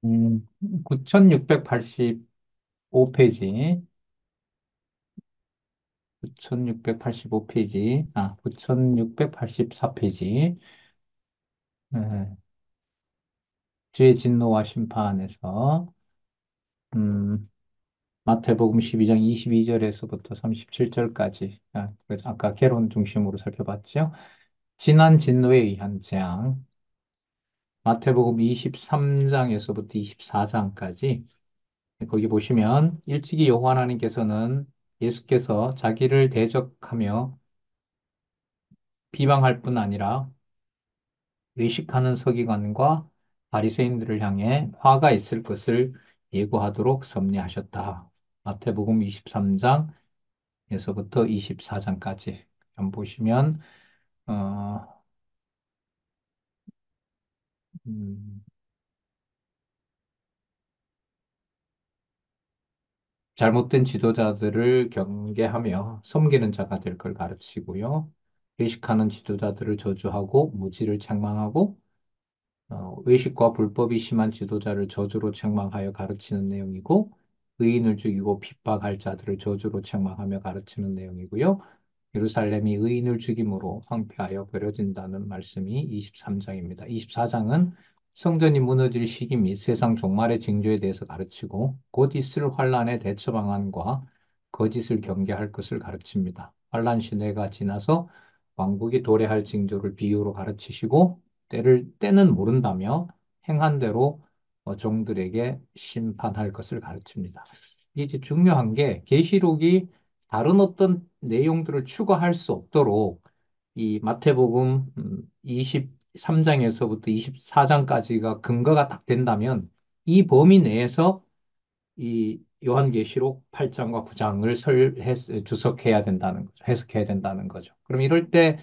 9685페이지, 9685페이지, 9684페이지, 죄의 진노와 심판에서, 음, 마태복음 12장 22절에서부터 37절까지, 아까 개론 중심으로 살펴봤죠. 진한 진노에 의한 재앙, 마태복음 23장에서부터 24장까지, 거기 보시면, 일찍이 요한하나님께서는 예수께서 자기를 대적하며 비방할 뿐 아니라 외식하는 서기관과 바리새인들을 향해 화가 있을 것을 예고하도록 섭리하셨다. 마태복음 23장에서부터 24장까지 한번 보시면 어, 음, 잘못된 지도자들을 경계하며 섬기는 자가 될 걸 가르치고요. 외식하는 지도자들을 저주하고 무지를 책망하고 외식과 불법이 심한 지도자를 저주로 책망하여 가르치는 내용이고, 의인을 죽이고 핍박할 자들을 저주로 책망하며 가르치는 내용이고요. 예루살렘이 의인을 죽임으로 황폐하여 버려진다는 말씀이 23장입니다. 24장은 성전이 무너질 시기 및 세상 종말의 징조에 대해서 가르치고, 곧 있을 환란의 대처 방안과 거짓을 경계할 것을 가르칩니다. 환란 시대가 지나서 왕국이 도래할 징조를 비유로 가르치시고, 때는 모른다며 행한 대로 종들에게 심판할 것을 가르칩니다. 이게 이제 중요한 게 계시록이 다른 어떤 내용들을 추가할 수 없도록 이 마태복음 23장에서부터 24장까지가 근거가 딱 된다면 이 범위 내에서 이 요한계시록 8장과 9장을 주석해야 된다는 거죠. 해석해야 된다는 거죠. 그럼 이럴 때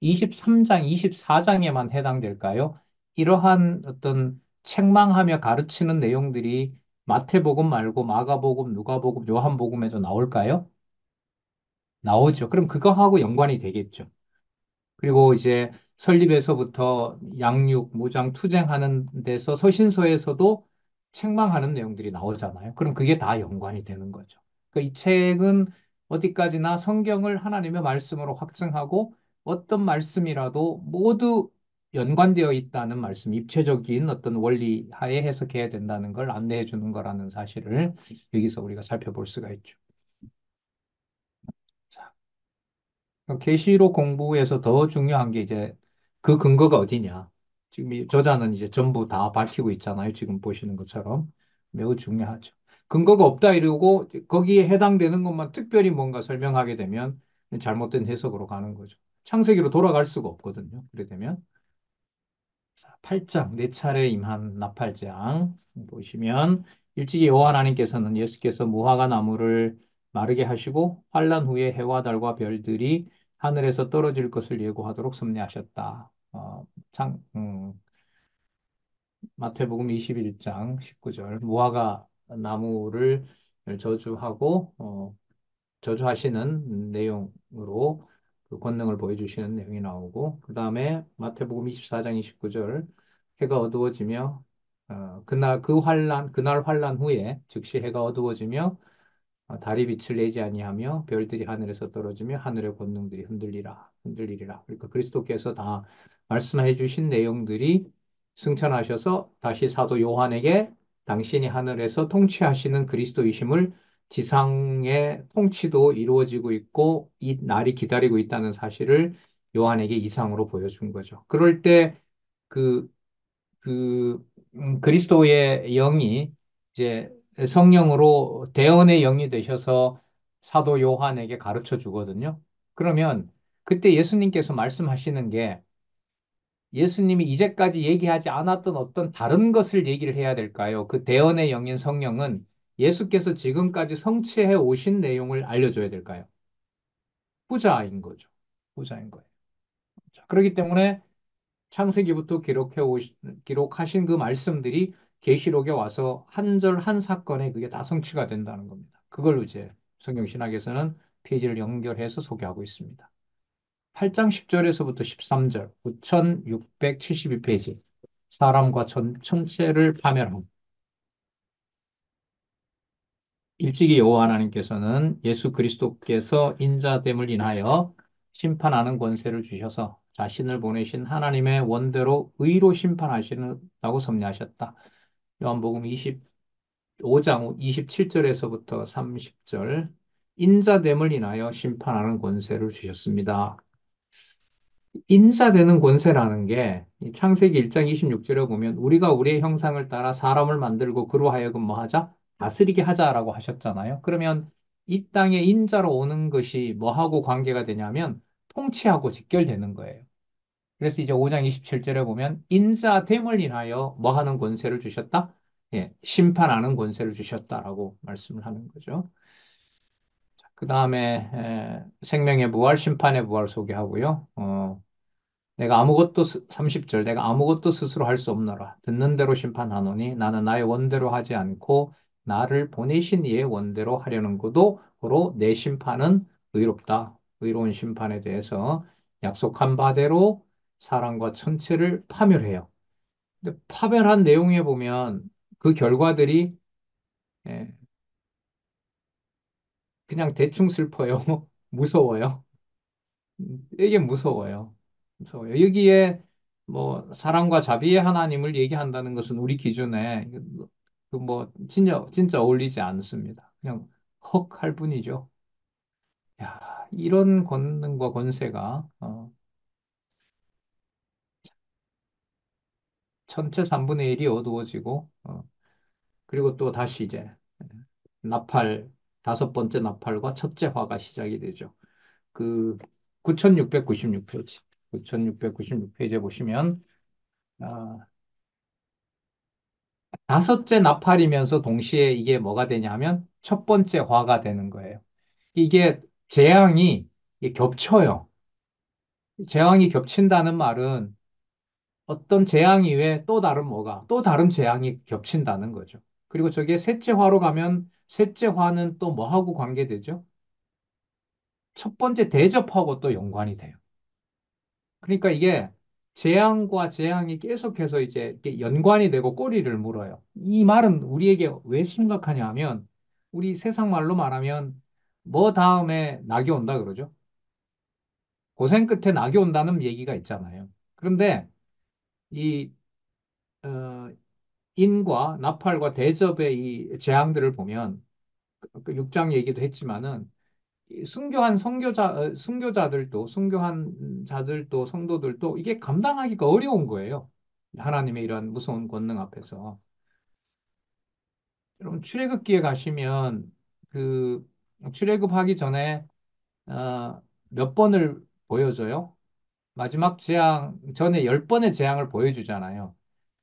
23장, 24장에만 해당될까요? 이러한 어떤 책망하며 가르치는 내용들이 마태복음 말고 마가복음, 누가복음, 요한복음에도 나올까요? 나오죠. 그럼 그거하고 연관이 되겠죠. 그리고 이제 설립에서부터 양육, 무장, 투쟁하는 데서 서신서에서도 책망하는 내용들이 나오잖아요. 그럼 그게 다 연관이 되는 거죠. 그러니까 이 책은 어디까지나 성경을 하나님의 말씀으로 확증하고 어떤 말씀이라도 모두 연관되어 있다는 말씀, 입체적인 어떤 원리 하에 해석해야 된다는 걸 안내해 주는 거라는 사실을 여기서 우리가 살펴볼 수가 있죠. 계시록 공부에서 더 중요한 게 이제 그 근거가 어디냐. 지금 이 저자는 이제 전부 다 밝히고 있잖아요. 지금 보시는 것처럼. 매우 중요하죠. 근거가 없다 이러고 거기에 해당되는 것만 특별히 뭔가 설명하게 되면 잘못된 해석으로 가는 거죠. 창세기로 돌아갈 수가 없거든요. 그래 되면. 8장, 네 차례 임한 나팔장 보시면 일찍이 여호와 하나님께서는 예수께서 무화과 나무를 마르게 하시고 환란 후에 해와 달과 별들이 하늘에서 떨어질 것을 예고하도록 섭리하셨다. 마태복음 21장 19절 무화과 나무를 저주하고 저주하시는 내용으로 그 권능을 보여주시는 내용이 나오고 그 다음에 마태복음 24장 29절 해가 어두워지며 그날 환란 후에 즉시 해가 어두워지며 달이 빛을 내지 아니하며 별들이 하늘에서 떨어지며 하늘의 권능들이 흔들리리라. 그러니까 그리스도께서 다 말씀해 주신 내용들이 승천하셔서 다시 사도 요한에게 당신이 하늘에서 통치하시는 그리스도이심을 지상의 통치도 이루어지고 있고 이 날이 기다리고 있다는 사실을 요한에게 이상으로 보여준 거죠. 그럴 때 그, 그리스도의 영이 이제 성령으로 대언의 영이 되셔서 사도 요한에게 가르쳐 주거든요. 그러면 그때 예수님께서 말씀하시는 게 예수님이 이제까지 얘기하지 않았던 어떤 다른 것을 얘기를 해야 될까요? 그 대언의 영인 성령은 예수께서 지금까지 성취해 오신 내용을 알려줘야 될까요? 후자인 거죠. 후자인 거예요. 자, 그렇기 때문에 창세기부터 기록하신 그 말씀들이 계시록에 와서 한 절 한 사건에 그게 다 성취가 된다는 겁니다. 그걸 이제 성경신학에서는 페이지를 연결해서 소개하고 있습니다. 8장 10절에서부터 13절, 9672페이지. 사람과 천체를 파멸함. 일찍이 여호와 하나님께서는 예수 그리스도께서 인자됨을 인하여 심판하는 권세를 주셔서 자신을 보내신 하나님의 원대로 의로 심판하시는다고 섭리하셨다. 요한복음 25장 27절에서부터 30절 인자됨을 인하여 심판하는 권세를 주셨습니다. 인자되는 권세라는 게 이 창세기 1장 26절에 보면 우리가 우리의 형상을 따라 사람을 만들고 그로 하여금 뭐 하자? 다스리게 하자라고 하셨잖아요. 그러면 이 땅에 인자로 오는 것이 뭐하고 관계가 되냐면 통치하고 직결되는 거예요. 그래서 이제 5장 27절에 보면 인자됨을 인하여 뭐 하는 권세를 주셨다? 예, 심판하는 권세를 주셨다라고 말씀을 하는 거죠. 그 다음에 생명의 부활, 심판의 부활 소개하고요. 30절, 내가 아무것도 스스로 할 수 없노라. 듣는 대로 심판하노니 나는 나의 원대로 하지 않고 나를 보내신 이의 원대로 하려는 거로 내 심판은 의롭다. 의로운 심판에 대해서 약속한 바대로 사람과 천체를 파멸해요. 근데 파멸한 내용에 보면 그 결과들이 예, 그냥 대충 슬퍼요. 무서워요. 이게 무서워요. 무서워요. 여기에 뭐 사랑과 자비의 하나님을 얘기한다는 것은 우리 기준에 그 뭐 진짜 어울리지 않습니다. 그냥 헉 할 뿐이죠. 야, 이런 권능과 권세가 전체 3분의 1이 어두워지고 그리고 또 다시 이제 나팔 다섯 번째 나팔과 첫째 화가 시작이 되죠. 그 9696페이지 9696페이지에 보시면 아, 다섯째 나팔이면서 동시에 이게 뭐가 되냐면 첫 번째 화가 되는 거예요. 이게 재앙이 이게 겹쳐요. 재앙이 겹친다는 말은 어떤 재앙 이외에 또 다른 뭐가 또 다른 재앙이 겹친다는 거죠. 그리고 저게 셋째 화로 가면 셋째 화는 또 뭐하고 관계되죠? 첫 번째 대접하고 또 연관이 돼요. 그러니까 이게 재앙과 재앙이 계속해서 이제 이렇게 연관이 되고 꼬리를 물어요. 이 말은 우리에게 왜 심각하냐 하면 우리 세상 말로 말하면 뭐 다음에 낙이 온다 그러죠. 고생 끝에 낙이 온다는 얘기가 있잖아요. 그런데 이 어, 인과 나팔과 대접의 이 재앙들을 보면 그 6장 얘기도 했지만은 이 순교한 자들도 성도들도 이게 감당하기가 어려운 거예요. 하나님의 이러한 무서운 권능 앞에서. 여러분 출애굽기에 가시면 그 출애굽하기 전에 몇 번을 보여줘요? 마지막 재앙 전에 10번의 재앙을 보여주잖아요.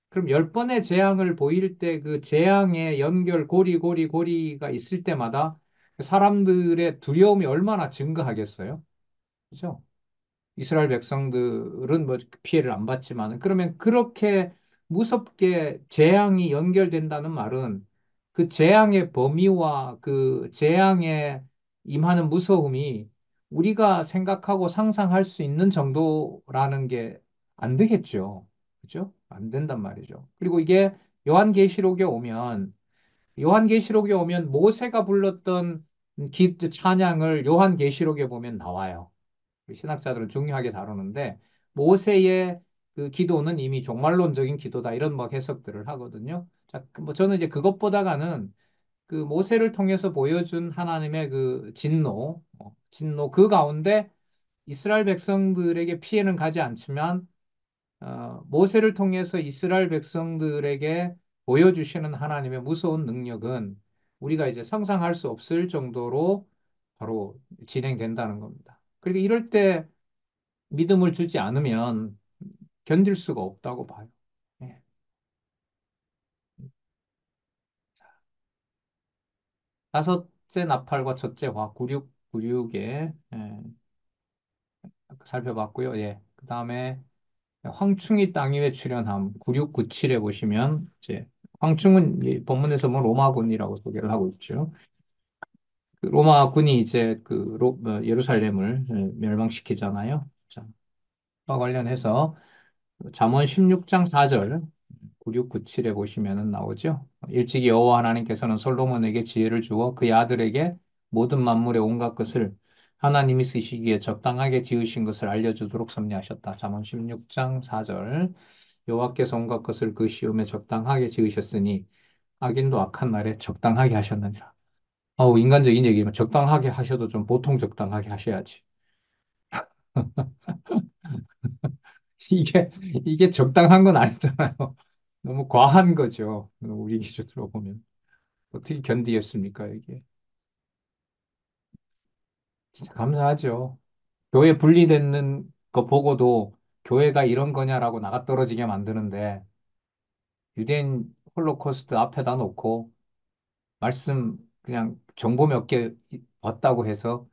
그럼 10번의 재앙을 보일 때 그 재앙의 연결 고리가 있을 때마다 사람들의 두려움이 얼마나 증가하겠어요? 그죠? 이스라엘 백성들은 뭐 피해를 안 받지만 그러면 그렇게 무섭게 재앙이 연결된다는 말은 그 재앙의 범위와 그 재앙에 임하는 무서움이 우리가 생각하고 상상할 수 있는 정도라는 게 안 되겠죠. 그죠? 안 된단 말이죠. 그리고 이게 요한계시록에 오면 모세가 불렀던 찬양을 요한계시록에 보면 나와요. 신학자들은 중요하게 다루는데 모세의 그 기도는 이미 종말론적인 기도다 이런 뭐 해석들을 하거든요. 자, 뭐 저는 이제 그것보다가는 그 모세를 통해서 보여준 하나님의 그 진노 그 가운데 이스라엘 백성들에게 피해는 가지 않지만 모세를 통해서 이스라엘 백성들에게 보여주시는 하나님의 무서운 능력은 우리가 이제 상상할 수 없을 정도로 바로 진행된다는 겁니다. 그러니까 이럴 때 믿음을 주지 않으면 견딜 수가 없다고 봐요. 예. 다섯째 나팔과 첫째 화, 9696에 살펴봤고요. 예. 그 다음에 황충이 땅 위에 출현함, 9697에 보시면 이제 황충은 이 본문에서 뭐 로마군이라고 소개를 하고 있죠. 그 로마군이 이제 예루살렘을 멸망시키잖아요. 자, 그와 관련해서 잠언 16장 4절 9697에 보시면은 나오죠. 일찍이 여호와 하나님께서는 솔로몬에게 지혜를 주어 그의 아들에게 모든 만물의 온갖 것을 하나님이 쓰시기에 적당하게 지으신 것을 알려주도록 섭리하셨다. 잠언 16장 4절. 여호와께서 온갖 것을 그 시험에 적당하게 지으셨으니 악인도 악한 날에 적당하게 하셨느니라. 아우, 인간적인 얘기면 적당하게 하셔도 좀 보통 적당하게 하셔야지. 이게, 이게 적당한 건 아니잖아요. 너무 과한 거죠. 우리 기준으로 보면. 어떻게 견디겠습니까, 이게. 진짜 감사하죠. 교회 분리되는 거 보고도 교회가 이런 거냐라고 나가 떨어지게 만드는데 유대인 홀로코스트 앞에다 놓고 말씀 그냥 정보 몇 개 봤다고 해서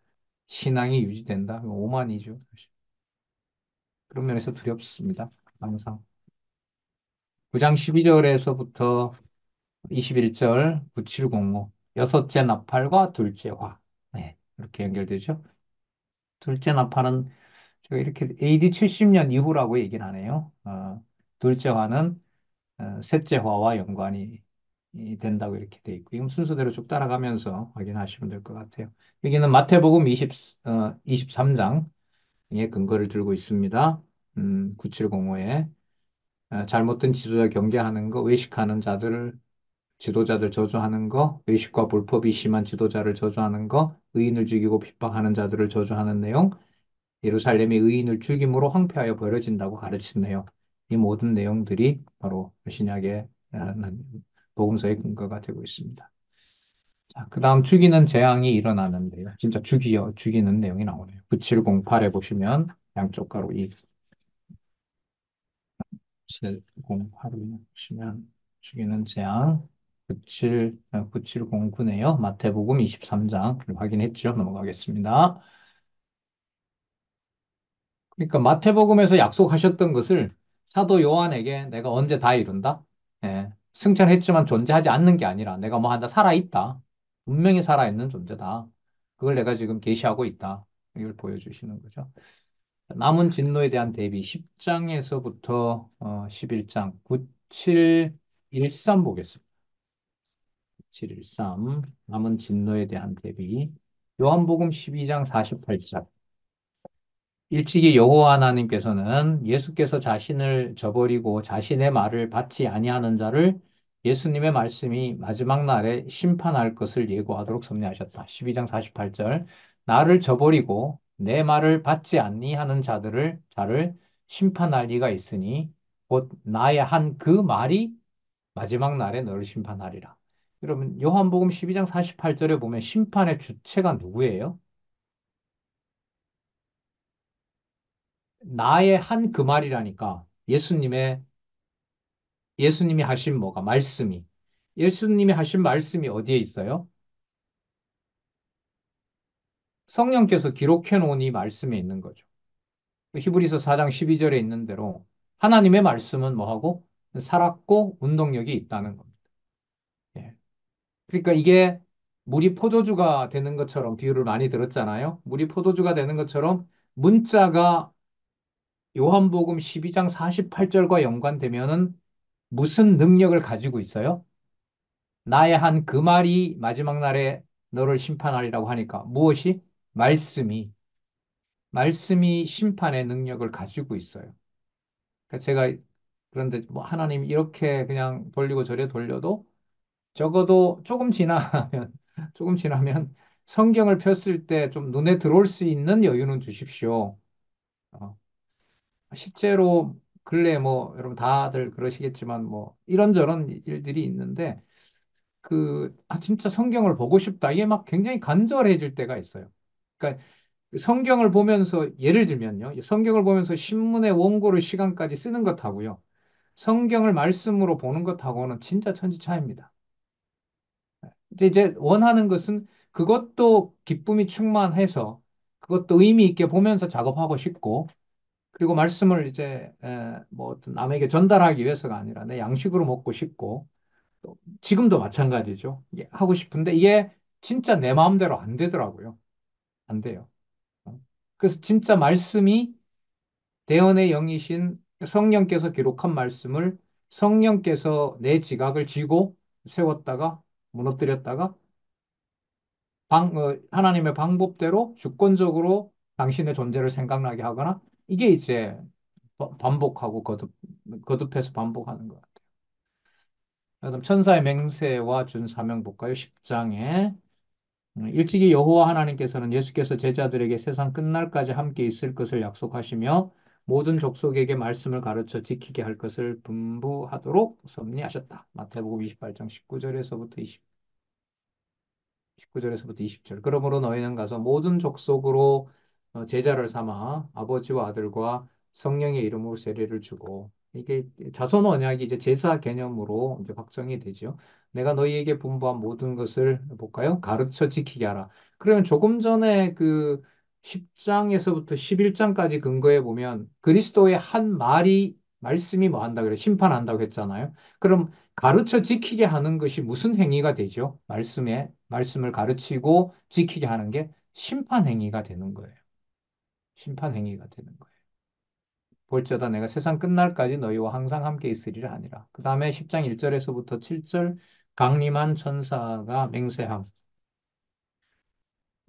신앙이 유지된다? 그거 오만이죠. 사실. 그런 면에서 두렵습니다. 항상. 9장 12절에서부터 21절 9705 여섯째 나팔과 둘째 화. 네, 이렇게 연결되죠. 둘째 나팔은 제가 이렇게 AD 70년 이후라고 얘기를 하네요. 둘째 화는 셋째 화와 연관이 된다고 이렇게 돼 있고, 이건 순서대로 쭉 따라가면서 확인하시면 될 것 같아요. 여기는 마태복음 23장에 근거를 들고 있습니다. 9705에 잘못된 지도자 경계하는 거, 외식하는 지도자들 저주하는 거, 외식과 불법이 심한 지도자를 저주하는 거, 의인을 죽이고 핍박하는 자들을 저주하는 내용, 예루살렘이 의인을 죽임으로 황폐하여 버려진다고 가르치네요. 이 모든 내용들이 바로 신약의 복음서의 근거가 되고 있습니다. 자, 그 다음 죽이는 재앙이 일어나는데요. 진짜 죽이는 내용이 나오네요. 9708에 보시면 양쪽 가로 708에 보시면 죽이는 재앙 9709네요. 마태복음 23장 확인했죠. 넘어가겠습니다. 그러니까 마태복음에서 약속하셨던 것을 사도 요한에게 내가 언제 다 이룬다? 예, 승천했지만 존재하지 않는 게 아니라 내가 뭐 한다 살아있다. 분명히 살아있는 존재다. 그걸 내가 지금 계시하고 있다. 이걸 보여주시는 거죠. 남은 진노에 대한 대비 10장에서부터 11장 9713 보겠습니다. 713 남은 진노에 대한 대비 요한복음 12장 48절 일찍이 여호와 하나님께서는 예수께서 자신을 저버리고 자신의 말을 받지 아니하는 자를 예수님의 말씀이 마지막 날에 심판할 것을 예고하도록 섭리하셨다. 12장 48절 나를 저버리고 내 말을 받지 아니하는 자를 심판할 이가 있으니 곧 나의 한 그 말이 마지막 날에 너를 심판하리라. 여러분 요한복음 12장 48절에 보면 심판의 주체가 누구예요? 나의 한 그 말이라니까 예수님이 하신 뭐가 말씀이 예수님이 하신 말씀이 어디에 있어요? 성령께서 기록해 놓은 이 말씀에 있는 거죠. 히브리서 4장 12절에 있는 대로 하나님의 말씀은 뭐하고 살았고 운동력이 있다는 겁니다. 예. 그러니까 이게 물이 포도주가 되는 것처럼 비유를 많이 들었잖아요. 물이 포도주가 되는 것처럼 문자가 요한복음 12장 48절과 연관되면은 무슨 능력을 가지고 있어요? 나의 한 그 말이 마지막 날에 너를 심판하리라고 하니까 무엇이? 말씀이 심판의 능력을 가지고 있어요. 그러니까 제가 그런데 뭐 하나님 이렇게 그냥 돌리고 저래 돌려도 적어도 조금 지나면 조금 지나면 성경을 폈을 때 좀 눈에 들어올 수 있는 여유는 주십시오. 어, 실제로 근래 뭐 여러분 다들 그러시겠지만 뭐 이런저런 일들이 있는데 진짜 성경을 보고 싶다. 이게 막 굉장히 간절해질 때가 있어요. 그러니까 성경을 보면서, 예를 들면요. 성경을 보면서 신문의 원고를 시간까지 쓰는 것하고요. 성경을 말씀으로 보는 것하고는 진짜 천지 차이입니다. 이제 원하는 것은 그것도 기쁨이 충만해서 그것도 의미 있게 보면서 작업하고 싶고, 그리고 말씀을 이제 뭐 어떤 남에게 전달하기 위해서가 아니라 내 양식으로 먹고 싶고, 또 지금도 마찬가지죠. 하고 싶은데 이게 진짜 내 마음대로 안 되더라고요. 안 돼요. 어. 그래서 진짜 말씀이 대언의 영이신 성령께서 기록한 말씀을 성령께서 내 지각을 쥐고 세웠다가 무너뜨렸다가 하나님의 방법대로 주권적으로 당신의 존재를 생각나게 하거나 이게 이제 반복하고 거듭해서 반복하는 것 같아요. 그다음 천사의 맹세와 준 사명 볼까요? 10장에 일찍이 여호와 하나님께서는 예수께서 제자들에게 세상 끝날까지 함께 있을 것을 약속하시며 모든 족속에게 말씀을 가르쳐 지키게 할 것을 분부하도록 섭리하셨다. 마태복음 28장 19절에서부터 19절에서부터 20절. 그러므로 너희는 가서 모든 족속으로 제자를 삼아 아버지와 아들과 성령의 이름으로 세례를 주고 이게 자손 언약이 이제 제사 개념으로 이제 확정이 되죠. 내가 너희에게 분부한 모든 것을 볼까요? 가르쳐 지키게 하라. 그러면 조금 전에 그 10장에서부터 11장까지 근거해 보면 그리스도의 한 말이 말씀이 뭐 한다 그래? 심판한다고 했잖아요. 그럼 가르쳐 지키게 하는 것이 무슨 행위가 되죠? 말씀을 가르치고 지키게 하는 게 심판 행위가 되는 거예요. 심판 행위가 되는 거예요. 볼지어다 내가 세상 끝날까지 너희와 항상 함께 있으리라 하니라. 그 다음에 10장 1절에서부터 7절 강림한 천사가 맹세함.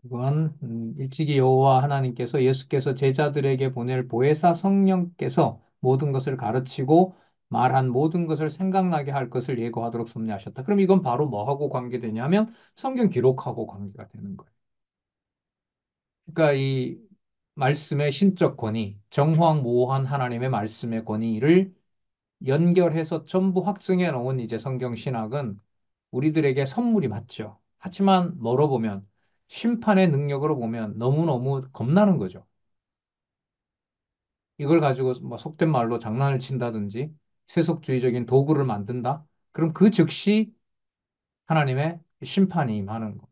그건 일찍이 여호와 하나님께서 예수께서 제자들에게 보낼 보혜사 성령께서 모든 것을 가르치고 말한 모든 것을 생각나게 할 것을 예고하도록 섭리하셨다. 그럼 이건 바로 뭐하고 관계되냐면 성경 기록하고 관계가 되는 거예요. 그러니까 이 말씀의 신적 권위, 정황모호한 하나님의 말씀의 권위를 연결해서 전부 확증해 놓은 이제 성경 신학은 우리들에게 선물이 맞죠. 하지만 뭐로 보면 심판의 능력으로 보면 너무너무 겁나는 거죠. 이걸 가지고 뭐 속된 말로 장난을 친다든지 세속주의적인 도구를 만든다. 그럼 그 즉시 하나님의 심판이 임하는 거.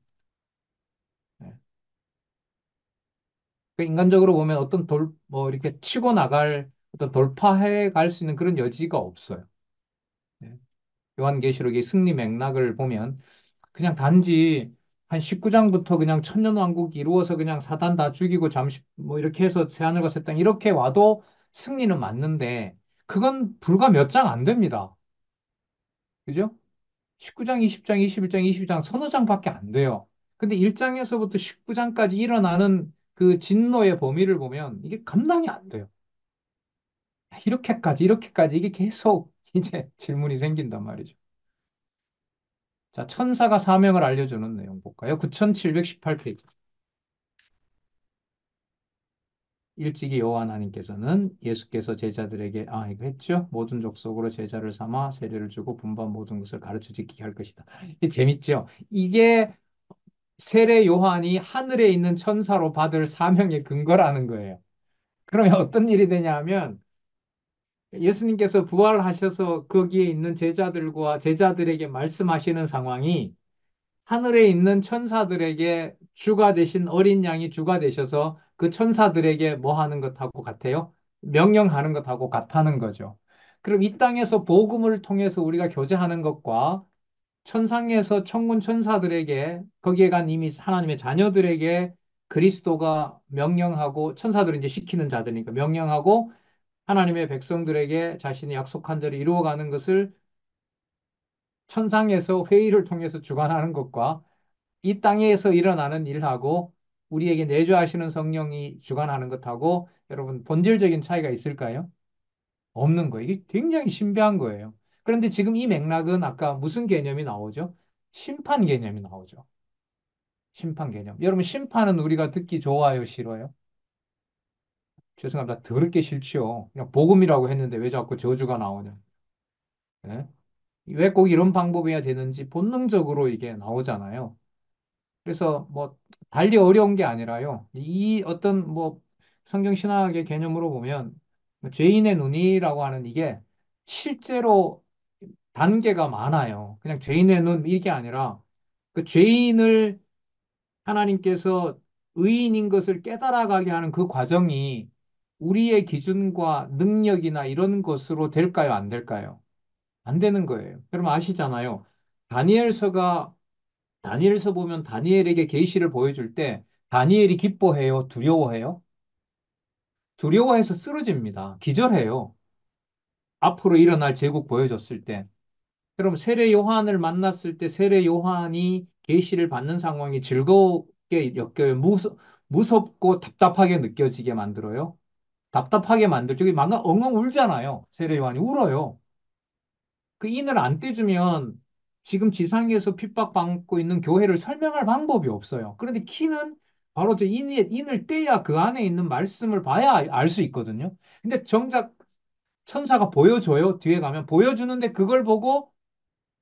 예. 그러니까 인간적으로 보면 어떤 뭐 이렇게 치고 나갈 어떤 돌파해 갈 수 있는 그런 여지가 없어요. 예. 요한계시록의 승리 맥락을 보면 그냥 단지 한 19장부터 그냥 천년왕국이 이루어서 그냥 사단 다 죽이고 잠시 뭐 이렇게 해서 새하늘과 새 땅 이렇게 와도 승리는 맞는데 그건 불과 몇 장 안 됩니다. 그죠? 19장, 20장, 21장, 22장 서너 장밖에 안 돼요. 근데 1장에서부터 19장까지 일어나는 그 진노의 범위를 보면 이게 감당이 안 돼요. 이렇게까지 이게 계속 이제 질문이 생긴단 말이죠. 자, 천사가 사명을 알려주는 내용 볼까요? 9718페이지. 일찍이 여호와 하나님께서는 예수께서 제자들에게 이거 했죠? 모든 족속으로 제자를 삼아 세례를 주고 분반 모든 것을 가르쳐 지키게 할 것이다. 이게 재밌죠? 이게 세례 요한이 하늘에 있는 천사로 받을 사명의 근거라는 거예요. 그러면 어떤 일이 되냐면 예수님께서 부활하셔서 거기에 있는 제자들과 제자들에게 말씀하시는 상황이 하늘에 있는 천사들에게 주가 되신 어린 양이 주가 되셔서 그 천사들에게 뭐 하는 것하고 같아요? 명령하는 것하고 같다는 거죠. 그럼 이 땅에서 복음을 통해서 우리가 교제하는 것과 천상에서 천군 천사들에게 거기에 간 이미 하나님의 자녀들에게 그리스도가 명령하고 천사들은 이제 시키는 자들이니까 명령하고 하나님의 백성들에게 자신이 약속한 대로 이루어가는 것을 천상에서 회의를 통해서 주관하는 것과 이 땅에서 일어나는 일하고 우리에게 내주하시는 성령이 주관하는 것하고 여러분 본질적인 차이가 있을까요? 없는 거예요. 이게 굉장히 신비한 거예요. 그런데 지금 이 맥락은 아까 무슨 개념이 나오죠? 심판 개념이 나오죠. 심판 개념. 여러분 심판은 우리가 듣기 좋아요, 싫어요? 죄송합니다. 더럽게 싫지요. 그냥 복음이라고 했는데 왜 자꾸 저주가 나오냐? 왜 꼭 이런 방법이어야 되는지 본능적으로 이게 나오잖아요. 그래서 뭐 달리 어려운 게 아니라요. 이 어떤 뭐 성경 신학의 개념으로 보면 죄인의 눈이라고 하는 이게 실제로 단계가 많아요. 그냥 죄인의 눈 이게 아니라 그 죄인을 하나님께서 의인인 것을 깨달아가게 하는 그 과정이 우리의 기준과 능력이나 이런 것으로 될까요? 안 될까요? 안 되는 거예요. 여러분 아시잖아요. 다니엘서가 다니엘서 보면 다니엘에게 계시를 보여줄 때 다니엘이 기뻐해요? 두려워해요? 두려워해서 쓰러집니다. 기절해요. 앞으로 일어날 제국 보여줬을 때. 그럼 세례 요한을 만났을 때 세례 요한이 계시를 받는 상황이 즐겁게 엮여요. 무섭고 답답하게 느껴지게 만들어요. 답답하게 만들죠. 막 엉엉 울잖아요. 세례 요한이 울어요. 그 인을 안 떼주면 지금 지상에서 핍박받고 있는 교회를 설명할 방법이 없어요. 그런데 키는 바로 저 인을 떼야 그 안에 있는 말씀을 봐야 알 수 있거든요. 근데 정작 천사가 보여줘요. 뒤에 가면 보여주는데 그걸 보고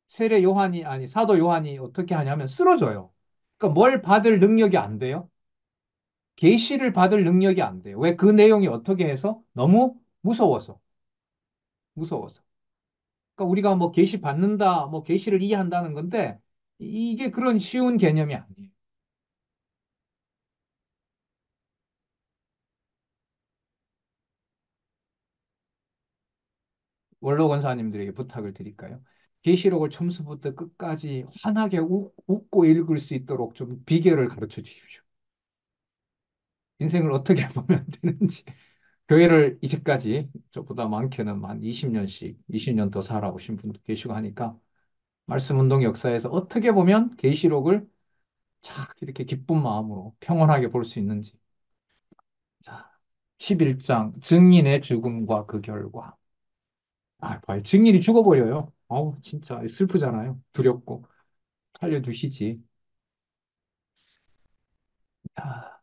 세례 요한이 아니 사도 요한이 어떻게 하냐면 쓰러져요. 그러니까 뭘 받을 능력이 안 돼요. 계시를 받을 능력이 안 돼요. 왜? 그 내용이 어떻게 해서 너무 무서워서 무서워서. 그러니까 우리가 뭐 계시 받는다, 뭐 계시를 이해한다는 건데 이게 그런 쉬운 개념이 아니에요. 원로 권사님들에게 부탁을 드릴까요? 계시록을 처음부터 끝까지 환하게 웃고 읽을 수 있도록 좀 비결을 가르쳐 주십시오. 인생을 어떻게 보면 되는지. 교회를 이제까지 저보다 많게는 한 20년씩, 20년 더 살아오신 분도 계시고 하니까 말씀 운동 역사에서 어떻게 보면 계시록을 쫙 이렇게 기쁜 마음으로 평온하게 볼 수 있는지. 자, 11장 증인의 죽음과 그 결과. 아, 봐요. 증인이 죽어버려요. 어우, 진짜 슬프잖아요. 두렵고. 살려두시지. 야,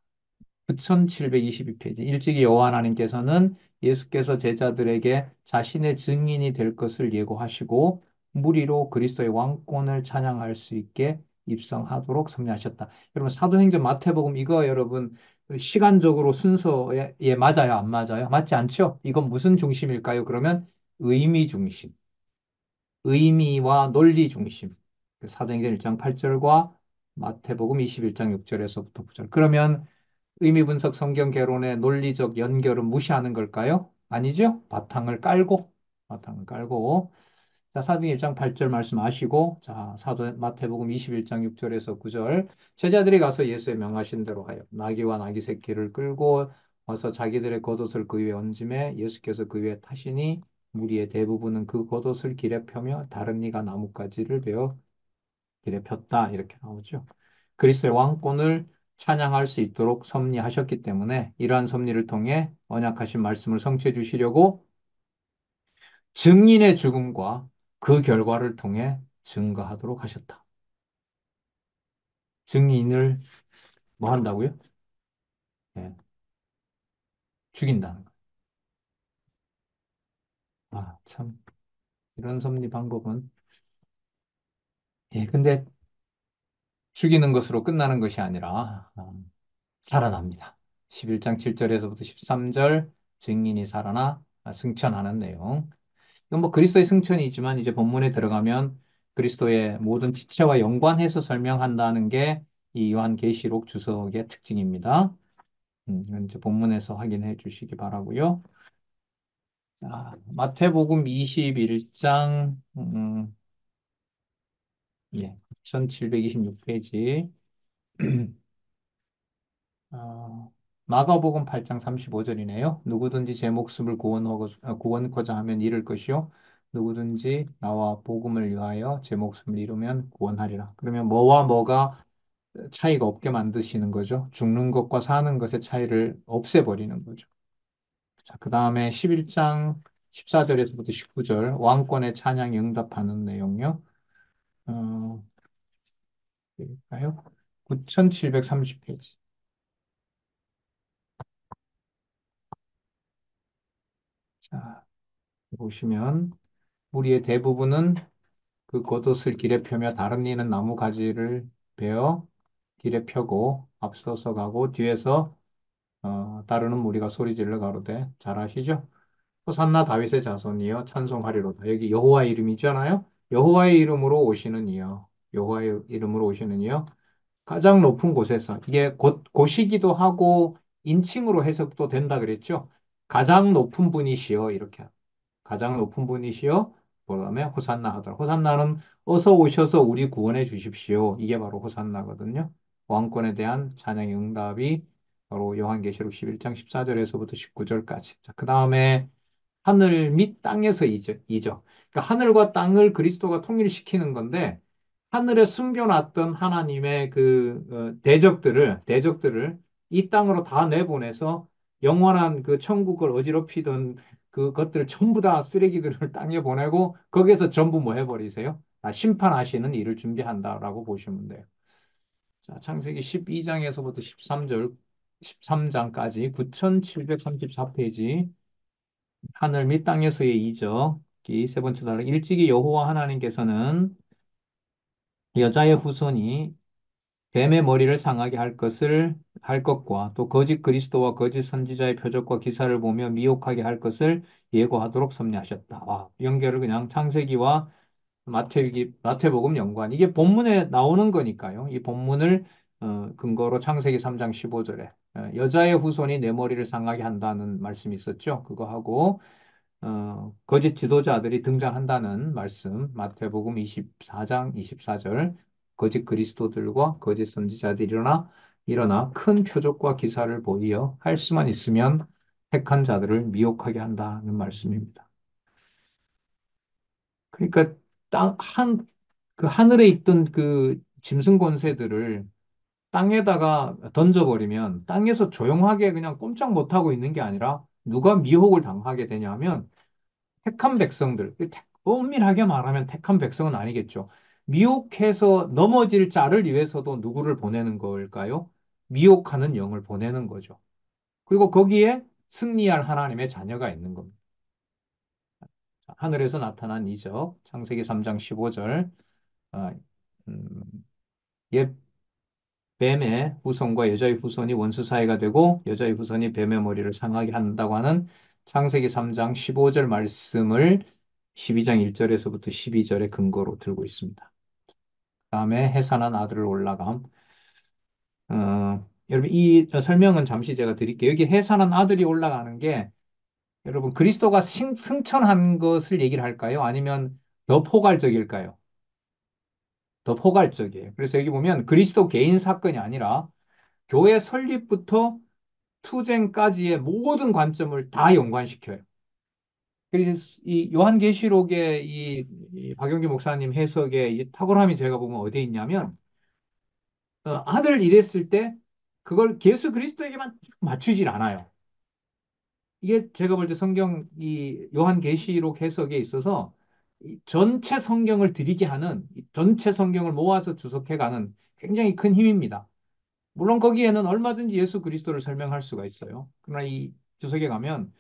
9722페이지. 일찍이 여호와 하나님께서는 예수께서 제자들에게 자신의 증인이 될 것을 예고하시고 무리로 그리스도의 왕권을 찬양할 수 있게 입성하도록 섭리하셨다. 여러분 사도행전 마태복음 이거 여러분 시간적으로 순서에 맞아요, 안 맞아요? 맞지 않죠? 이건 무슨 중심일까요? 그러면 의미 중심, 의미와 논리 중심. 사도행전 1장 8절과 마태복음 21장 6절에서부터 9절. 그러면 의미 분석 성경 개론의 논리적 연결은 무시하는 걸까요? 아니죠? 바탕을 깔고, 자, 사도행 1장 8절 말씀하시고, 자, 사도 마태복음 21장 6절에서 9절, 제자들이 가서 예수의 명하신 대로 하여 나귀와 나귀 새끼를 끌고 와서 자기들의 겉옷을 그 위에 얹음에 예수께서 그 위에 타시니 무리의 대부분은 그 겉옷을 길에 펴며 다른 이가 나뭇가지를 베어 길에 폈다 이렇게 나오죠. 그리스도의 왕권을 찬양할 수 있도록 섭리하셨기 때문에 이러한 섭리를 통해 언약하신 말씀을 성취해 주시려고 증인의 죽음과 그 결과를 통해 증거하도록 하셨다. 증인을 뭐 한다고요? 예, 죽인다는 거. 아, 참 이런 섭리 방법은 근데 죽이는 것으로 끝나는 것이 아니라 살아납니다. 11장 7절에서부터 13절 증인이 살아나 승천하는 내용. 이건 뭐 그리스도의 승천이지만 이제 본문에 들어가면 그리스도의 모든 지체와 연관해서 설명한다는 게 이 요한계시록 주석의 특징입니다. 이건 이제 본문에서 확인해 주시기 바라고요. 자, 마태복음 21장 1726페이지. 마가복음 8장 35절이네요. 누구든지 제 목숨을 구원코자 하면 잃을 것이요. 누구든지 나와 복음을 위하여 제 목숨을 잃으면 구원하리라. 그러면 뭐와 뭐가 차이가 없게 만드시는 거죠. 죽는 것과 사는 것의 차이를 없애버리는 거죠. 자, 그 다음에 11장 14절에서부터 19절 왕권의 찬양에 응답하는 내용요. 어, 볼까요? 9730페이지. 자, 보시면 우리의 대부분은 그 겉옷을 길에 펴며 다른 이는 나무 가지를 베어 길에 펴고 앞서서 가고 뒤에서 따르는 무리가 소리질러 가로되 잘 아시죠? 호산나 다윗의 자손이여 찬송하리로다. 여기 여호와의 이름이 있잖아요. 여호와의 이름으로 오시는 이여. 여호와의 이름으로 오시는 이여. 가장 높은 곳에서 이게 곳이기도 하고 인칭으로 해석도 된다 그랬죠. 가장 높은 분이시여 이렇게 가장 높은 분이시여 그다음에 호산나 하더라. 호산나는 어서 오셔서 우리 구원해 주십시오. 이게 바로 호산나거든요. 왕권에 대한 찬양의 응답이 바로 요한계시록 11장 14절에서부터 19절까지. 자, 그다음에 하늘 및 땅에서 이죠. 그러니까 하늘과 땅을 그리스도가 통일시키는 건데 하늘에 숨겨놨던 하나님의 그 대적들을 이 땅으로 다 내보내서 영원한 그 천국을 어지럽히던 그것들 전부 다 쓰레기들을 땅에 보내고 거기에서 전부 뭐 해버리세요? 심판하시는 일을 준비한다라고 보시면 돼요. 자, 창세기 12장에서부터 13장까지 9734페이지 하늘 및 땅에서의 이적 이 세 번째 단락 일찍이 여호와 하나님께서는 여자의 후손이 뱀의 머리를 상하게 할 것과 또 거짓 그리스도와 거짓 선지자의 표적과 기사를 보며 미혹하게 할 것을 예고하도록 섭리하셨다. 와, 연결을 그냥 창세기와 마태복음 연관. 이게 본문에 나오는 거니까요. 이 본문을 근거로 창세기 3장 15절에 여자의 후손이 내 머리를 상하게 한다는 말씀이 있었죠. 그거 하고 거짓 지도자들이 등장한다는 말씀, 마태복음 24장 24절, 거짓 그리스도들과 거짓 선지자들이 일어나 큰 표적과 기사를 보이어 할 수만 있으면 택한 자들을 미혹하게 한다는 말씀입니다. 그러니까 그 하늘에 있던 그 짐승 권세들을 땅에다가 던져버리면 땅에서 조용하게 그냥 꼼짝 못하고 있는 게 아니라 누가 미혹을 당하게 되냐면 택한 백성들, 엄밀하게 말하면 택한 백성은 아니겠죠. 미혹해서 넘어질 자를 위해서도 누구를 보내는 걸까요? 미혹하는 영을 보내는 거죠. 그리고 거기에 승리할 하나님의 자녀가 있는 겁니다. 자, 하늘에서 나타난 이적, 창세기 3장 15절, 아, 음, 옛 뱀의 후손과 여자의 후손이 원수 사이가 되고 여자의 후손이 뱀의 머리를 상하게 한다고 하는 창세기 3장 15절 말씀을 12장 1절에서부터 12절의 근거로 들고 있습니다. 다음에 해산한 아들을 올라감. 여러분 이 설명은 잠시 제가 드릴게요. 여기 해산한 아들이 올라가는 게 여러분 그리스도가 승천한 것을 얘기를 할까요? 아니면 더 포괄적일까요? 더 포괄적이에요. 그래서 여기 보면 그리스도 개인 사건이 아니라 교회 설립부터 투쟁까지의 모든 관점을 다 연관시켜요. 그래서 이 요한계시록의 이 박영기 목사님 해석의 이 탁월함이 제가 보면 어디에 있냐면 아들 이랬을 때 그걸 예수 그리스도에게만 맞추질 않아요. 이게 제가 볼 때 성경 이 요한계시록 해석에 있어서 이 전체 성경을 들이게 하는 이 전체 성경을 모아서 주석해가는 굉장히 큰 힘입니다. 물론 거기에는 얼마든지 예수 그리스도를 설명할 수가 있어요. 그러나 이 주석에 가면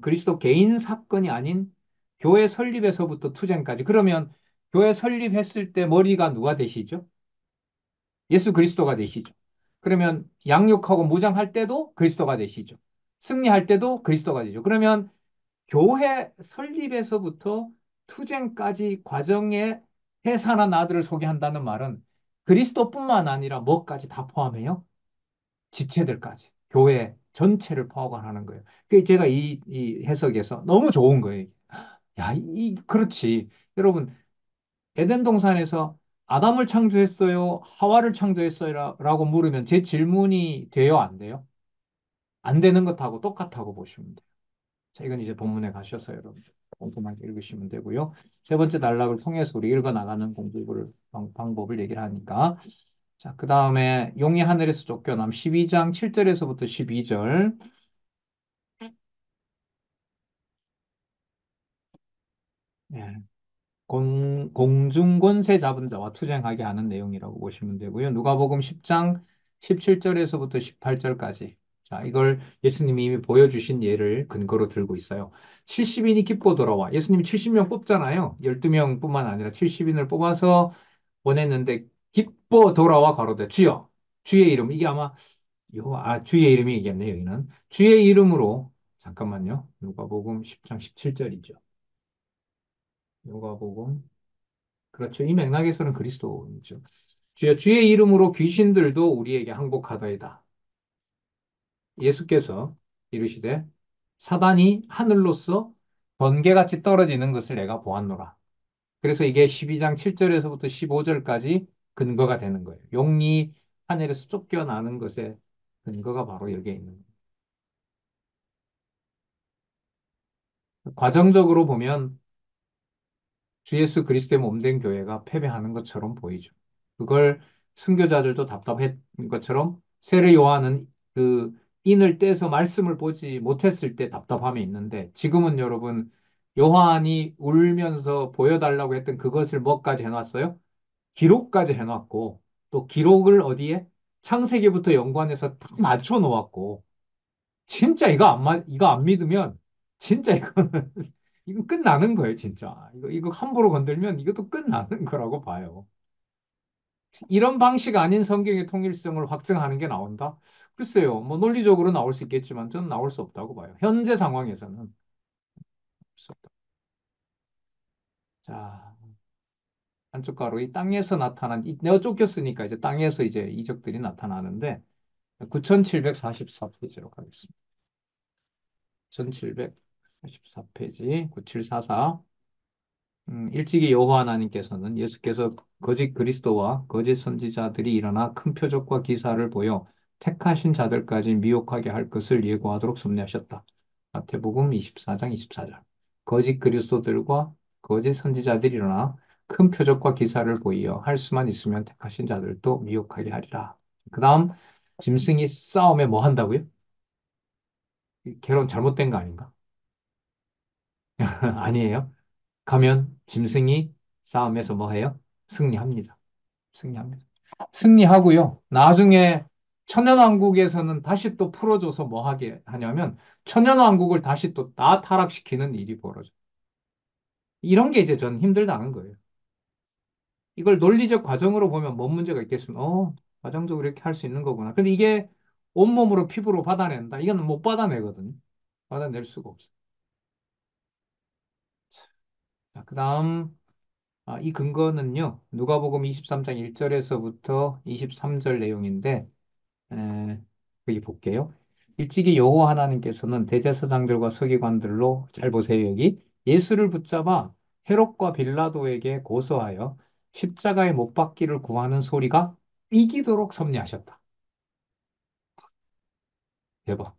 그리스도 개인 사건이 아닌 교회 설립에서부터 투쟁까지. 그러면 교회 설립했을 때 머리가 누가 되시죠? 예수 그리스도가 되시죠. 그러면 양육하고 무장할 때도 그리스도가 되시죠. 승리할 때도 그리스도가 되죠. 그러면 교회 설립에서부터 투쟁까지 과정에 해산한 아들을 소개한다는 말은 그리스도뿐만 아니라 뭐까지 다 포함해요? 지체들까지. 교회 전체를 포괄하는 거예요. 그 제가 이 해석에서 너무 좋은 거예요. 야, 그렇지. 여러분, 에덴 동산에서 아담을 창조했어요? 하와를 창조했어요? 라고 물으면 제 질문이 돼요? 안 돼요? 안 되는 것하고 똑같다고 보시면 돼요. 자, 이건 이제 본문에 가셔서 여러분 꼼꼼하게 읽으시면 되고요. 세 번째 단락을 통해서 우리 읽어 나가는 방법을 얘기를 하니까. 자, 그 다음에 용이 하늘에서 쫓겨남 12장 7절에서부터 12절. 공중권세 잡은 자와 투쟁하게 하는 내용이라고 보시면 되고요. 누가복음 10장 17절에서부터 18절까지. 자, 이걸 예수님이 이미 보여주신 예를 근거로 들고 있어요. 70인이 기뻐 돌아와. 예수님이 70명 뽑잖아요. 12명뿐만 아니라 70인을 뽑아서 보냈는데 기뻐 돌아와 가로되 주여 주의 이름 이게 아마 주의 이름이겠네요. 여기는 주의 이름으로 잠깐만요. 누가복음 10장 17절이죠. 누가복음 그렇죠. 이 맥락에서는 그리스도이죠. 주의 이름으로 귀신들도 우리에게 항복하더이다. 예수께서 이르시되 사단이 하늘로서 번개같이 떨어지는 것을 내가 보았노라. 그래서 이게 12장 7절에서부터 15절까지 근거가 되는 거예요. 용이 하늘에서 쫓겨나는 것의 근거가 바로 여기에 있는 거예요. 과정적으로 보면 주 예수 그리스도의 몸된 교회가 패배하는 것처럼 보이죠. 그걸 순교자들도 답답했던 것처럼 세례 요한은 그 인을 떼서 말씀을 보지 못했을 때 답답함이 있는데 지금은 여러분 요한이 울면서 보여달라고 했던 그것을 뭐까지 해놨어요? 기록까지 해놨고 또 기록을 어디에? 창세기부터 연관해서 다 맞춰 놓았고 진짜 이거 안 믿으면 진짜 이거는 이거 끝나는 거예요, 진짜. 이거 함부로 건들면 이것도 끝나는 거라고 봐요. 이런 방식 아닌 성경의 통일성을 확증하는 게 나온다? 글쎄요, 뭐 논리적으로 나올 수 있겠지만 저는 나올 수 없다고 봐요. 현재 상황에서는 없어. 자, 한쪽 가로 이 땅에서 나타난, 내가 쫓겼으니까 이제 땅에서 이제 이적들이 나타나는데 9744페이지로 가겠습니다. 1744페이지, 9744. 일찍이 여호와 하나님께서는 예수께서 거짓 그리스도와 거짓 선지자들이 일어나 큰 표적과 기사를 보여 택하신 자들까지 미혹하게 할 것을 예고하도록 섭리하셨다. 마태복음 24장 24절. 거짓 그리스도들과 거짓 선지자들이 일어나 큰 표적과 기사를 보이어 할 수만 있으면 택하신 자들도 미혹하게 하리라. 그 다음 짐승이 싸움에 뭐 한다고요? 결론 잘못된 거 아닌가? 아니에요. 가면 짐승이 싸움에서 뭐 해요? 승리합니다. 승리합니다. 승리하고요. 나중에 천연왕국에서는 다시 또 풀어줘서 뭐 하게 하냐면 천연왕국을 다시 또 다 타락시키는 일이 벌어져. 이런 게 이제 전 힘들다는 거예요. 이걸 논리적 과정으로 보면 뭔 문제가 있겠습니까? 과정적으로 이렇게 할 수 있는 거구나. 근데 이게 온몸으로 피부로 받아낸다. 이건 못 받아내거든요. 받아낼 수가 없어. 자, 그다음 이 근거는요. 누가복음 23장 1절에서부터 23절 내용인데 여기 볼게요. 일찍이 여호와 하나님께서는 대제사장들과 서기관들로 잘 보세요 여기 예수를 붙잡아 헤롯과 빌라도에게 고소하여 십자가에 못 박기를 구하는 소리가 이기도록 섭리하셨다. 대박.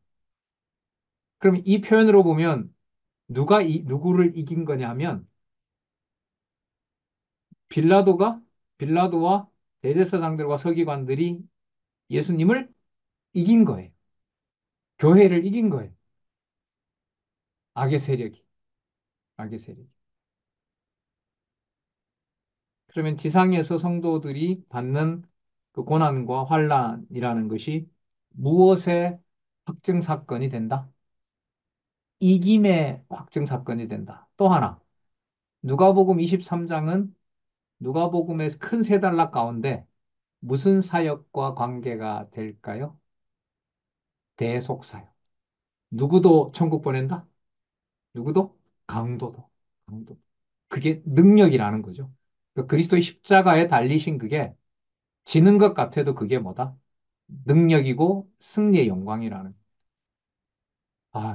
그럼 이 표현으로 보면 누구를 이긴 거냐면 빌라도가 빌라도와 대제사장들과 서기관들이 예수님을 이긴 거예요. 교회를 이긴 거예요. 악의 세력이. 악의 세력이. 그러면 지상에서 성도들이 받는 그 고난과 환란이라는 것이 무엇의 확증 사건이 된다? 이김의 확증 사건이 된다. 또 하나, 누가복음 23장은 누가복음의 큰 세 단락 가운데 무슨 사역과 관계가 될까요? 대속사역. 누구도 천국 보낸다? 누구도? 강도도. 강도. 그게 능력이라는 거죠. 그 그리스도의 십자가에 달리신 그게 지는 것 같아도 그게 뭐다? 능력이고 승리의 영광이라는.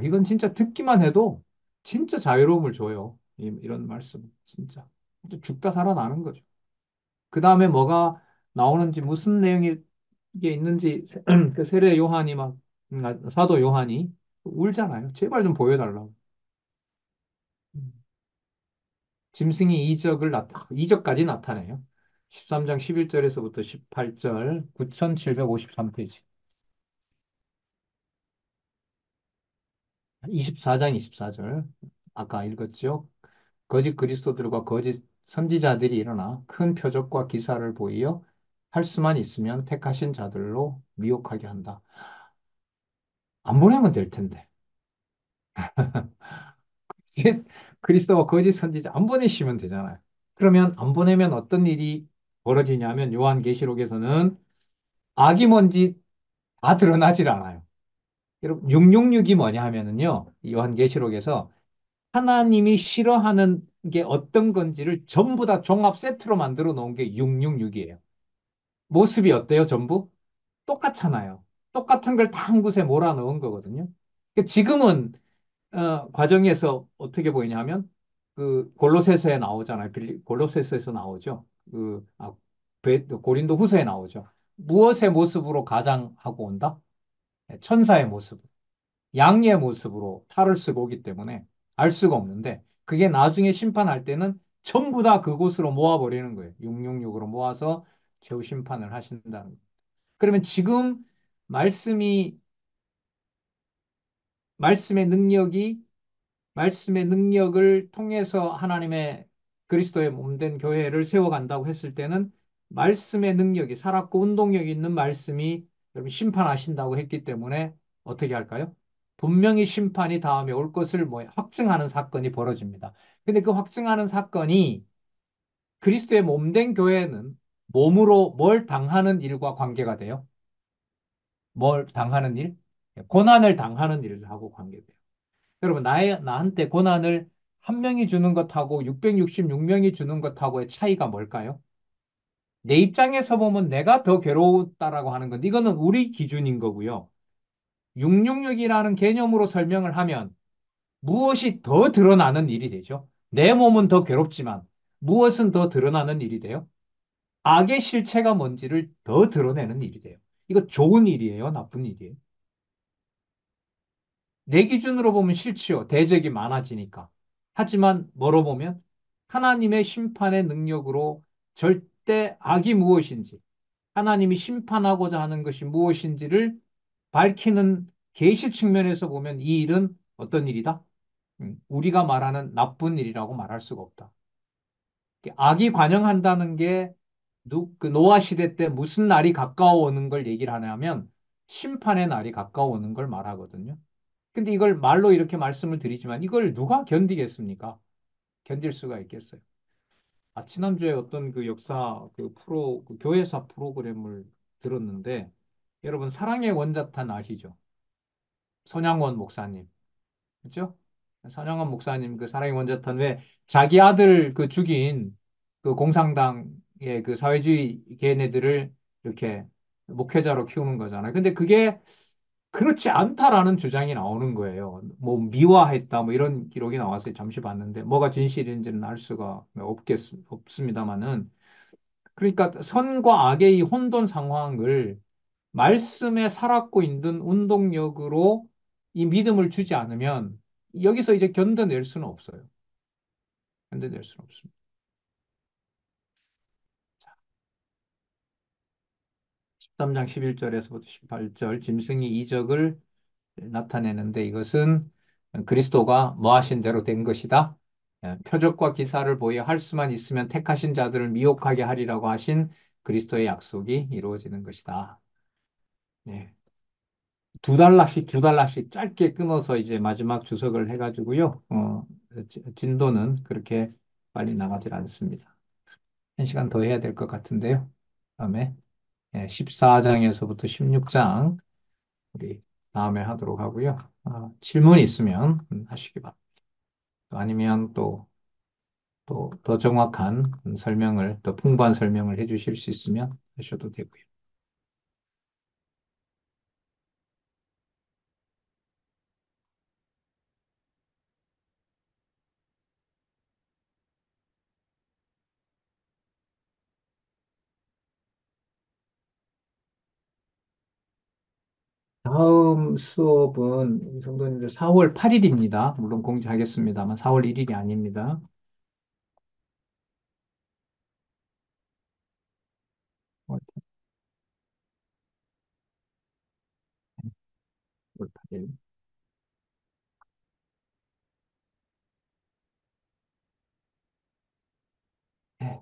이건 진짜 듣기만 해도 진짜 자유로움을 줘요. 이런 말씀. 진짜. 진짜 죽다 살아나는 거죠. 그 다음에 뭐가 나오는지 무슨 내용이 이게 있는지 그 세례 요한이 막 사도 요한이 울잖아요. 제발 좀 보여달라고. 음. 짐승이 이적까지 나타내요. 13장 11절에서부터 18절 9753페이지. 24장 24절. 아까 읽었죠? 거짓 그리스도들과 거짓 선지자들이 일어나 큰 표적과 기사를 보이어 할 수만 있으면 택하신 자들로 미혹하게 한다. 안 보내면 될 텐데. 그리스도와 거짓 선지자 안 보내시면 되잖아요. 그러면 안 보내면 어떤 일이 벌어지냐면 요한계시록에서는 악이 뭔지 다 드러나질 않아요. 여러분 666이 뭐냐 하면은요. 요한계시록에서 하나님이 싫어하는 게 어떤 건지를 전부 다 종합 세트로 만들어 놓은 게 666이에요. 모습이 어때요, 전부? 똑같잖아요. 똑같은 걸 다 한 곳에 몰아넣은 거거든요. 그러니까 지금은 과정에서 어떻게 보이냐면 그 골로새서에 나오잖아요. 골로새서에서 나오죠. 고린도 후서에 나오죠. 무엇의 모습으로 가장하고 온다? 네, 천사의 모습, 양의 모습으로 탈을 쓰고 오기 때문에 알 수가 없는데 그게 나중에 심판할 때는 전부 다 그곳으로 모아버리는 거예요. 666으로 모아서 최후 심판을 하신다는 거예요. 그러면 지금 말씀이 말씀의 능력이 말씀의 능력을 통해서 하나님의 그리스도의 몸된 교회를 세워간다고 했을 때는 말씀의 능력이 살았고 운동력이 있는 말씀이 여러분 심판하신다고 했기 때문에 어떻게 할까요? 분명히 심판이 다음에 올 것을 뭐 확증하는 사건이 벌어집니다. 근데 그 확증하는 사건이 그리스도의 몸된 교회는 몸으로 뭘 당하는 일과 관계가 돼요? 뭘 당하는 일? 고난을 당하는 일을 하고 관계돼요. 여러분, 나한테 고난을 한 명이 주는 것하고 666명이 주는 것하고의 차이가 뭘까요? 내 입장에서 보면 내가 더 괴로웠다라고 하는 건 이거는 우리 기준인 거고요. 666이라는 개념으로 설명을 하면 무엇이 더 드러나는 일이 되죠? 내 몸은 더 괴롭지만 무엇은 더 드러나는 일이 돼요? 악의 실체가 뭔지를 더 드러내는 일이 돼요. 이거 좋은 일이에요? 나쁜 일이에요? 내 기준으로 보면 싫지요. 대적이 많아지니까. 하지만 뭐로 보면 하나님의 심판의 능력으로 절대 악이 무엇인지, 하나님이 심판하고자 하는 것이 무엇인지를 밝히는 계시 측면에서 보면 이 일은 어떤 일이다? 우리가 말하는 나쁜 일이라고 말할 수가 없다. 악이 관영한다는 게 그 노아 시대 때 무슨 날이 가까워 오는 걸 얘기를 하냐면 심판의 날이 가까워 오는 걸 말하거든요. 근데 이걸 말로 이렇게 말씀을 드리지만 이걸 누가 견디겠습니까? 견딜 수가 있겠어요. 지난주에 어떤 그 역사 그 교회사 프로그램을 들었는데 여러분 사랑의 원자탄 아시죠? 손양원 목사님. 그죠? 손양원 목사님 그 사랑의 원자탄 왜 자기 아들 그 죽인 그 공산당의 그 사회주의 걔네들을 이렇게 목회자로 키우는 거잖아요. 근데 그게 그렇지 않다라는 주장이 나오는 거예요. 뭐 미화했다 뭐 이런 기록이 나와서 잠시 봤는데 뭐가 진실인지는 알 수가 없습니다만은 그러니까 선과 악의 이 혼돈 상황을 말씀에 살았고 있는 운동력으로 이 믿음을 주지 않으면 여기서 이제 견뎌낼 수는 없어요. 견뎌낼 수는 없습니다. 13장 11절에서부터 18절 짐승이 이적을 나타내는데 이것은 그리스도가 뭐하신 대로 된 것이다. 표적과 기사를 보여 할 수만 있으면 택하신 자들을 미혹하게 하리라고 하신 그리스도의 약속이 이루어지는 것이다. 네. 두 달락씩 두 달락씩 짧게 끊어서 이제 마지막 주석을 해가지고요. 진도는 그렇게 빨리 나가질 않습니다. 한 시간 더 해야 될 것 같은데요. 다음에 14장에서부터 16장 우리 다음에 하도록 하고요. 질문 있으면 하시기 바랍니다. 아니면 또 더 정확한 설명을, 더 풍부한 설명을 해주실 수 있으면 하셔도 되고요. 다음 수업은 우리 성도님들 4월 8일입니다. 물론 공지하겠습니다만 4월 1일이 아닙니다. 4월 8일. 네,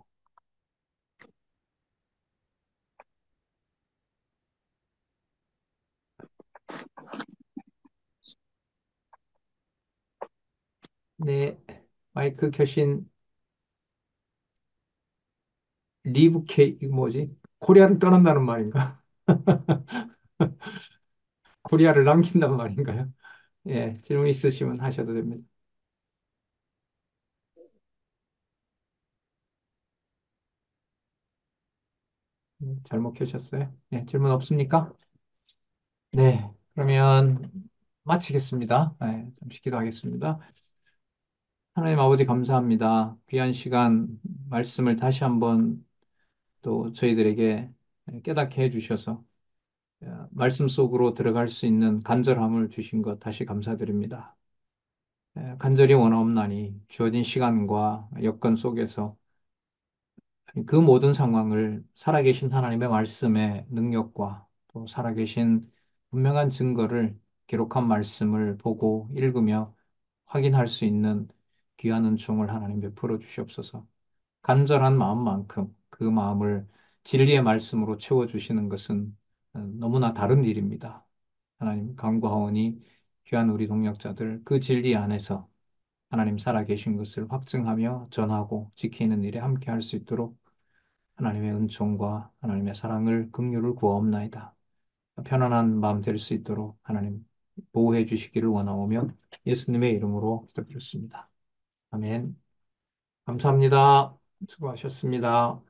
네, 마이크 켜신 리브 K, 이거 뭐지? 코리아를 떠난다는 말인가? 코리아를 남긴다는 말인가요? 예, 질문 있으시면 하셔도 됩니다. 잘못 켜셨어요? 예, 질문 없습니까? 네, 그러면 마치겠습니다. 네, 잠시 기도하겠습니다. 하나님 아버지 감사합니다. 귀한 시간 말씀을 다시 한번 또 저희들에게 깨닫게 해주셔서 말씀 속으로 들어갈 수 있는 간절함을 주신 것 다시 감사드립니다. 간절히 원하옵나니 주어진 시간과 여건 속에서 그 모든 상황을 살아계신 하나님의 말씀의 능력과 또 살아계신 분명한 증거를 기록한 말씀을 보고 읽으며 확인할 수 있는 귀한 은총을 하나님 베풀어 주시옵소서. 간절한 마음만큼 그 마음을 진리의 말씀으로 채워주시는 것은 너무나 다른 일입니다. 하나님 간구하오니 귀한 우리 동역자들 그 진리 안에서 하나님 살아계신 것을 확증하며 전하고 지키는 일에 함께 할 수 있도록 하나님의 은총과 하나님의 사랑을 긍휼을 구하옵나이다. 편안한 마음 될 수 있도록 하나님 보호해 주시기를 원하오며 예수님의 이름으로 기도드렸습니다. 아멘. 감사합니다. 수고하셨습니다.